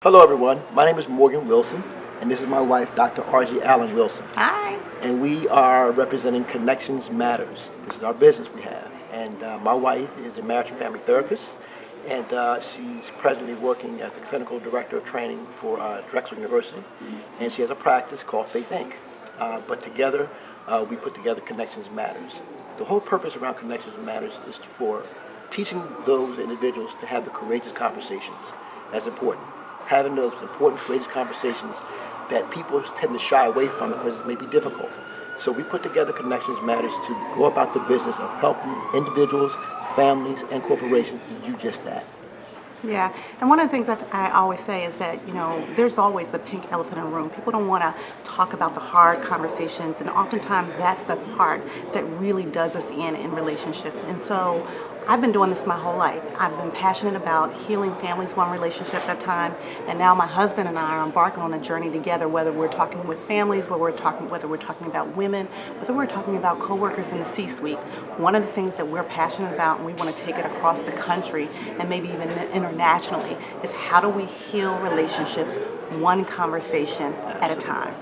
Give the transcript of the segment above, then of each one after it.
Hello everyone, my name is Morgan Wilson, and this is my wife, Dr. R.G. Allen Wilson. Hi. And we are representing Connections Matters. This is our business we have. And my wife is a marriage and family therapist, and she's presently working as the clinical director of training for Drexel University. And she has a practice called Faith Inc. But together, we put together Connections Matters. The whole purpose around Connections Matters is for teaching those individuals to have the courageous conversations. That's important. Having those important, courageous conversations that people tend to shy away from because it may be difficult. So we put together Connections Matters to go about the business of helping individuals, families, and corporations do just that. Yeah, and one of the things that I always say is that, there's always the pink elephant in the room. People don't want to talk about the hard conversations, and oftentimes that's the part that really does us in relationships. And so I've been doing this my whole life. I've been passionate about healing families one relationship at a time, and now my husband and I are embarking on a journey together, whether we're talking with families, whether we're talking about women, whether we're talking about coworkers in the C-suite. One of the things that we're passionate about, and we want to take it across the country and maybe even internationally, is how do we heal relationships one conversation at a time.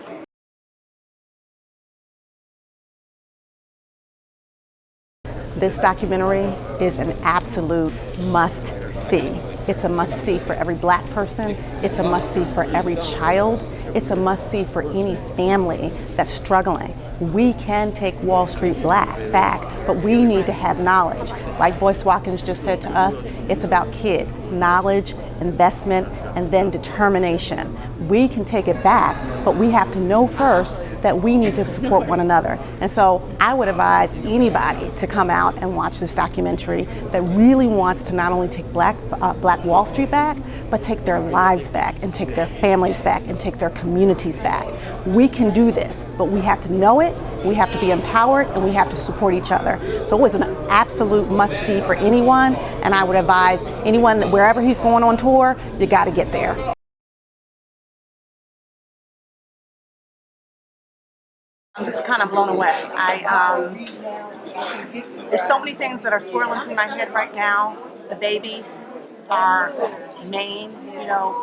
This documentary is an absolute must-see. It's a must-see for every Black person. It's a must-see for every child. It's a must-see for any family that's struggling. We can take Wall Street back, but we need to have knowledge. Like Boyce Watkins just said to us, it's about knowledge, investment, and then determination. We can take it back, but we have to know first that we need to support one another. And so I would advise anybody to come out and watch this documentary that really wants to not only take Black Wall Street back, but take their lives back and take their families back and take their communities back. We can do this, but we have to know it, we have to be empowered, and we have to support each other. So it was an absolute must-see for anyone, and I would advise anyone that wherever he's going on tour, you got to get there. I'm just kind of blown away. There's so many things that are swirling through my head right now. The babies are main,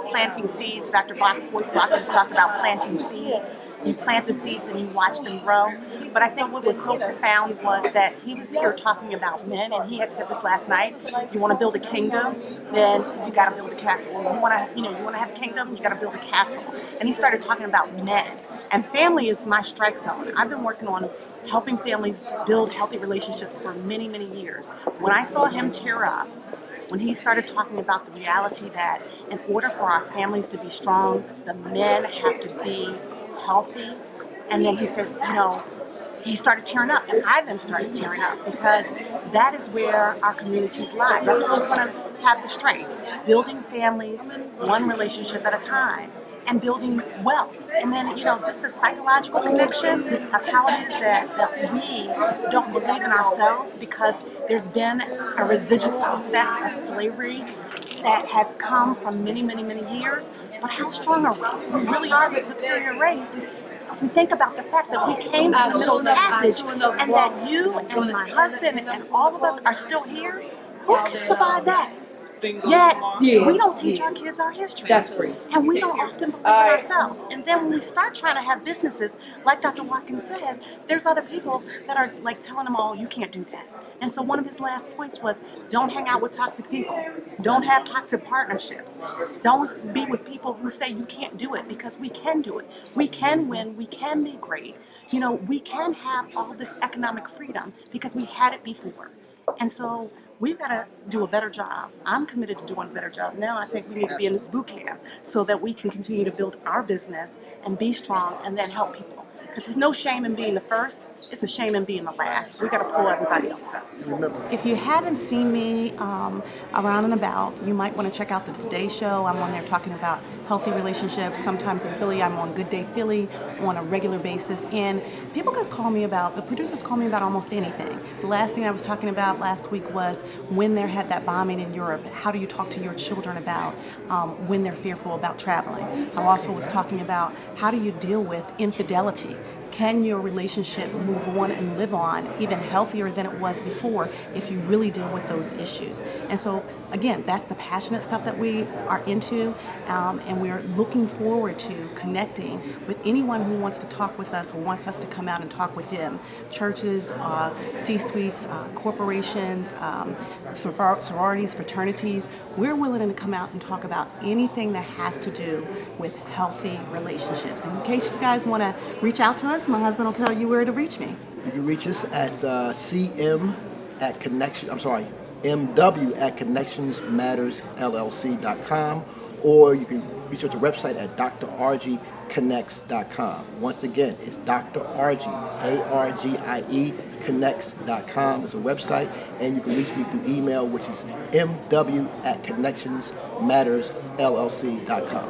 planting seeds. Dr. Boyce Watkins talked about planting seeds. You plant the seeds and you watch them grow. But I think what was so profound was that he was here talking about men, and he had said this last night. You want to build a kingdom, then you got to build a castle. You want to have a kingdom, you got to build a castle. And he started talking about men. And family is my strike zone. I've been working on helping families build healthy relationships for many, many years. When I saw him tear up, when he started talking about the reality that in order for our families to be strong, the men have to be healthy. And then he said, he started tearing up, and I then started tearing up, because that is where our communities lie. That's where we're going to have the strength. Building families, one relationship at a time, and building wealth. And then, just the psychological connection of how it is that we don't believe in ourselves because there's been a residual effect of slavery that has come from many, many, many years. But how strong are we? We really are the superior race. If we think about the fact that we came from the Middle Passage, and that you and my husband and all of us are still here, who can survive that? Yet, we don't teach our kids our history. That's great. And we don't often believe in ourselves. And then when we start trying to have businesses, like Dr. Watkins says, there's other people that are like telling them all, you can't do that. And so one of his last points was, don't hang out with toxic people. Don't have toxic partnerships. Don't be with people who say you can't do it, because we can do it. We can win. We can be great. We can have all this economic freedom because we had it before. And so we've got to do a better job. I'm committed to doing a better job. Now I think we need to be in this boot camp so that we can continue to build our business and be strong and then help people. Because there's no shame in being the first. It's a shame in being the last. We got to pull everybody else up. If you haven't seen me around and about, you might want to check out the Today Show. I'm on there talking about healthy relationships. Sometimes in Philly, I'm on Good Day Philly on a regular basis. And people could call me about, the producers call me about almost anything. The last thing I was talking about last week was when there had that bombing in Europe, how do you talk to your children about when they're fearful about traveling? I also was talking about how do you deal with infidelity. can your relationship move on and live on even healthier than it was before if you really deal with those issues? And so, again, that's the passionate stuff that we are into, and we're looking forward to connecting with anyone who wants to talk with us or wants us to come out and talk with them. Churches, C-suites, corporations, sororities, fraternities. We're willing to come out and talk about anything that has to do with healthy relationships. And in case you guys want to reach out to us, my husband will tell you where to reach me. You can reach us at MW@connectionsmattersllc.com, or you can reach out to the website at drargieconnects.com. Once again, it's drargie, ARGIE, connects.com is a website, and you can reach me through email, which is mw@connectionsmattersllc.com.